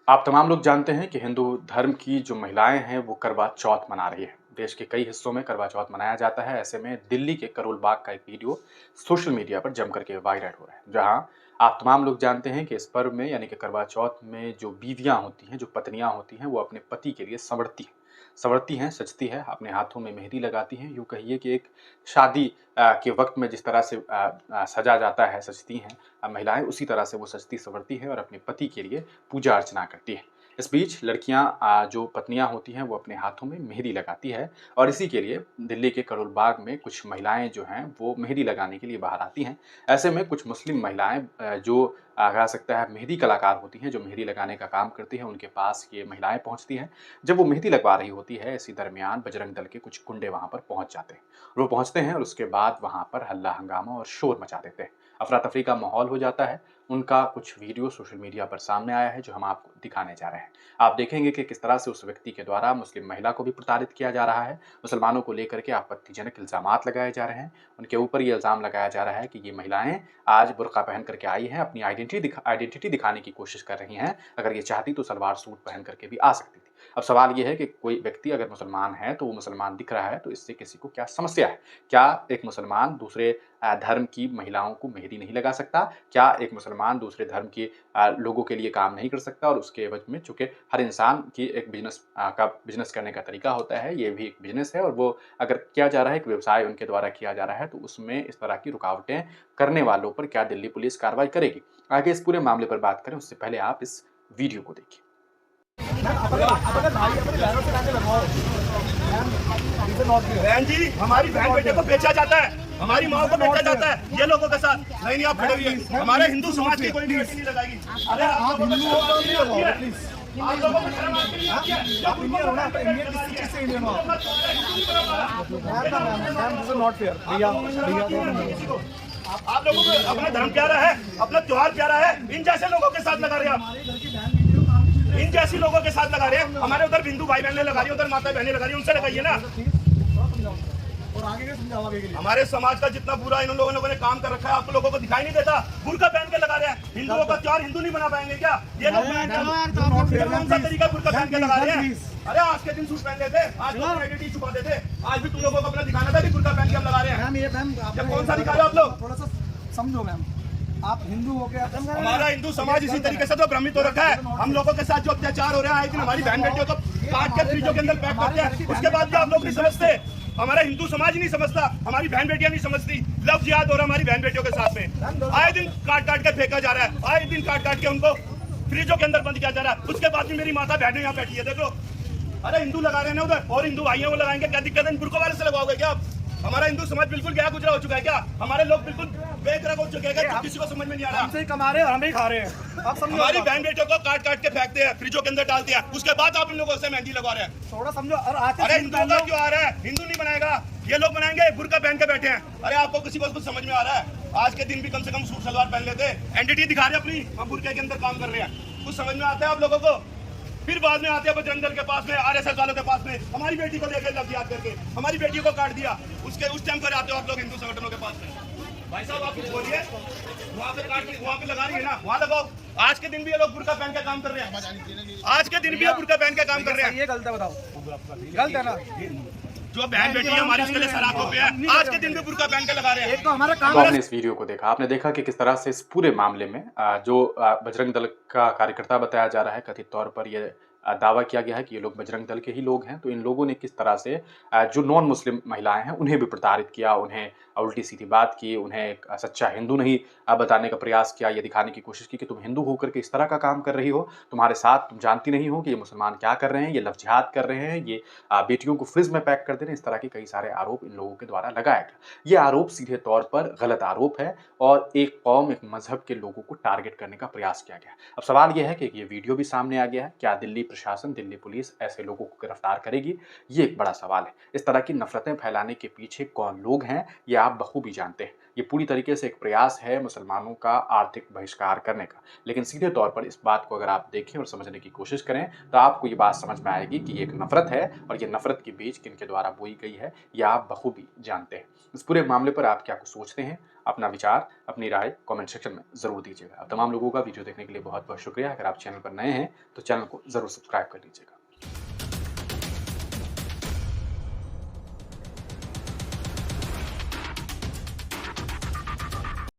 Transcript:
आप तमाम लोग जानते हैं कि हिंदू धर्म की जो महिलाएं हैं वो करवा चौथ मना रही है। देश के कई हिस्सों में करवा चौथ मनाया जाता है। ऐसे में दिल्ली के करोल बाग का एक वीडियो सोशल मीडिया पर जम करके वायरल हो रहा है, जहां आप तमाम लोग जानते हैं कि इस पर्व में यानी कि करवा चौथ में जो बीवियां होती हैं, जो पत्नियां होती हैं, वो अपने पति के लिए संवरती हैं, सजती है, अपने हाथों में मेहंदी लगाती हैं। यूं कहिए कि एक शादी के वक्त में जिस तरह से सजा जाता है, सजती हैं महिलाएं, उसी तरह से वो सजती संवरती है और अपने पति के लिए पूजा अर्चना करती है। इस बीच लड़कियां जो पत्नियां होती हैं वो अपने हाथों में मेहंदी लगाती है और इसी के लिए दिल्ली के करोल बाग में कुछ महिलाएं जो हैं वो मेहंदी लगाने के लिए बाहर आती हैं। ऐसे में कुछ मुस्लिम महिलाएं जो कहा सकता है मेहंदी कलाकार होती हैं, जो मेहंदी लगाने का काम करती हैं, उनके पास ये महिलाएं पहुंचती हैं। जब वो मेहंदी लगवा रही होती है, इसी दरमियान बजरंग दल के कुछ गुंडे वहां पर पहुंच जाते हैं। वो पहुंचते हैं और उसके बाद वहां पर हल्ला हंगामा और शोर मचा देते हैं। अफरा तफरी का माहौल हो जाता है। उनका कुछ वीडियो सोशल मीडिया पर सामने आया है जो हम आपको दिखाने जा रहे हैं। आप देखेंगे कि किस तरह से उस व्यक्ति के द्वारा मुस्लिम महिला को भी प्रताड़ित किया जा रहा है। मुसलमानों को लेकर के आपत्तिजनक इल्ज़ामात लगाए जा रहे हैं। उनके ऊपर ये इल्ज़ाम लगाया जा रहा है कि ये महिलाएं आज बुर्का पहन करके आई हैं, अपनी आइडेंटिटी दिखाने की कोशिश कर रही हैं। अगर ये चाहती तो सलवार सूट पहन करके भी आ सकती थी। अब सवाल ये है कि कोई व्यक्ति अगर मुसलमान है तो वो मुसलमान दिख रहा है तो इससे किसी को क्या समस्या है? क्या एक मुसलमान दूसरे धर्म की महिलाओं को मेहंदी नहीं लगा सकता? क्या एक मुसलमान दूसरे धर्म के लोगों के लिए काम नहीं कर सकता? और उसके एवज में चूँकि हर इंसान की एक बिज़नेस करने का तरीका होता है, ये भी एक बिज़नेस है और वो अगर किया जा रहा है, एक व्यवसाय उनके द्वारा किया जा रहा है, तो उसमें इस तरह की रुकावटें करने वालों पर क्या दिल्ली पुलिस कार्रवाई करेगी? आगे इस पूरे मामले पर बात करें उससे पहले आप इस वीडियो को देखिए। बहन जी, हमारी बहन बेटे को बेचा जाता है, हमारी माँ को बेचा जाता है ये लोगों के साथ। नहीं आप खड़े हुए, हमारे हिंदू समाज की कोई बेटी नहीं लगाएगी। अरे आप हिंदू हो तो इंडियन हो प्लीज। आप लोगों को शर्म आती है? आप इंडियन हो ना, तो इंडियन किस चीज से इंडियन हो? This is not fair. भैया आप लोगों को अपना धर्म प्यारा है, अपना त्योहार प्यारा है, इन जैसे लोगों के साथ लगा रहे हैं आप। इन जैसी लोगों के साथ लगा रहे हैं। हमारे उधर हिंदू भाई बहनें लगा रही है, उधर माता बहनें लगा रही है, उनसे लगाइए ना। और आगे हमारे समाज का जितना बुरा इन लोगों ने काम कर रखा है, आप लोगों को दिखाई नहीं देता। बुर्का पहन के लगा रहे हैं। हिंदुओं का त्योहार हिंदू नहीं बना पाएंगे क्या ये लोग? कौन सा तरीका बुर्का पहन के लगा रहे हैं? अरे आज के दिन सूट पहन लेते, आज आइडेंटिटी छुपाते थे, आज भी तुम लोगों को अपना दिखाना था कि बुर्का पहन के हम लगा रहे हैं। ये कौन सा दिखा रहे हो आप लोग? थोड़ा सा समझो मैम, आप हिंदू हो गया। हमारा हिंदू समाज इसी तरीके से तो भ्रमित हो रखा है। हम लोगों के साथ जो अत्याचार हो रहा है, कि हमारी बहन बेटियों को काट के फ्रिजों के अंदर पैक करते हैं, उसके बाद भी आप लोग नहीं समझते। हमारा हिंदू समाज नहीं समझता, हमारी बहन बेटियां नहीं समझती। लव जिहाद हो रहा है हमारी बहन बेटियों के साथ में। आए दिन काट काट के फेंका जा रहा है, आए दिन काट काट के उनको फ्रिजों के अंदर बंद किया जा रहा है। उसके बाद भी मेरी माता बहनें यहाँ बैठी है, देखो। अरे हिंदू लगा रहे हैं ना उधर, और हिंदू भाइयों को लगाएंगे, क्या दिक्कत है? बुर्का वाले से लगाओगे क्या आप? हमारा हिंदू समाज बिल्कुल गया गुजरा हो चुका है क्या? हमारे लोग बिल्कुल बेकरार हो चुके हैं, किसी को समझ में नहीं आ रहा। हमसे ही कमा रहे हैं, हम ही खा रहे हैं। आप समझो, हमारी बहन बेटियों को काट काट के फेंकते हैं, फ्रिजों के अंदर डालते हैं, उसके बाद आप इन लोगों से मेहंदी लगा रहे हैं। थोड़ा समझो। और आते अरे हिंदुओं का क्यों आ रहा है? हिंदू नहीं बनाएगा, ये लोग बनाएंगे। बुर्का पहन के बैठे हैं। अरे आपको किसी को कुछ समझ में आ रहा है? आज के दिन भी कम से कम सूट सलवार पहन लेते, एंटिटी दिखा रहे अपनी, हम बुर्के के अंदर काम कर रहे हैं। कुछ समझ में आता है आप लोगों को? फिर बाद में आते हैं बजरंग दल के पास में, आरएसएस वालों के पास में, हमारी बेटी को लेकर लव जिहाद करके हमारी बेटियों को काट दिया। उसके उस टाइम पर आते हो आप लोग हिंदू संगठनों के पास में। भाई साहब आप कुछ बोलिए, वहाँ पे काट के वहाँ पे लगा रही है ना, वहाँ लगाओ। आज के दिन भी ये लोग बुर्का पहन के काम कर रहे हैं। आज के दिन भी ये बुर्का पहन के काम कर रहे हैं। ये गलत है, बताओ गलत है ना? जो बहन बेटी है हमारी, उसके लिए सलाखों पे है। आज के दिन भी बुर्का पहन के लगा रहे हैं। एक तो हमारा काम तो आपने इस वीडियो को देखा, आपने देखा कि किस तरह से इस पूरे मामले में जो बजरंग दल का कार्यकर्ता बताया जा रहा है, कथित तौर पर ये दावा किया गया है कि ये लोग बजरंग दल के ही लोग हैं। तो इन लोगों ने किस तरह से जो नॉन मुस्लिम महिलाएं हैं उन्हें भी प्रताड़ित किया, उन्हें उल्टी सीधी बात की, उन्हें एक सच्चा हिंदू नहीं बताने का प्रयास किया, ये दिखाने की कोशिश की कि तुम हिंदू होकर के इस तरह का काम कर रही हो, तुम्हारे साथ तुम जानती नहीं हो कि ये मुसलमान क्या कर रहे हैं, ये लव जिहाद कर रहे हैं, ये बेटियों को फ्रिज में पैक कर दे रहे हैं। इस तरह के कई सारे आरोप इन लोगों के द्वारा लगाया गया। ये आरोप सीधे तौर पर गलत आरोप है और एक कौम, एक मजहब के लोगों को टारगेट करने का प्रयास किया गया। अब सवाल यह है कि ये वीडियो भी सामने आ गया है, क्या दिल्ली प्रशासन, दिल्ली पुलिस ऐसे लोगों को गिरफ्तार करेगी? ये एक बड़ा सवाल है। इस तरह की नफरतें फैलाने के पीछे कौन लोग हैं, ये आप बखूबी जानते हैं। ये पूरी तरीके से एक प्रयास है मुसलमानों का आर्थिक बहिष्कार करने का। लेकिन सीधे तौर पर इस बात को अगर आप देखें और समझने की कोशिश करें, तो आपको ये बात समझ में आएगी कि ये एक नफ़रत है और ये नफ़रत के बीज किनके द्वारा बोई गई है, ये आप बखूबी जानते हैं। इस पूरे मामले पर आप क्या कुछ सोचते हैं? अपना विचार, अपनी राय कमेंट सेक्शन में ज़रूर दीजिएगा। अब तमाम लोगों का वीडियो देखने के लिए बहुत-बहुत शुक्रिया। अगर आप चैनल पर नए हैं, तो चैनल को ज़रूर सब्सक्राइब कर लीजिएगा।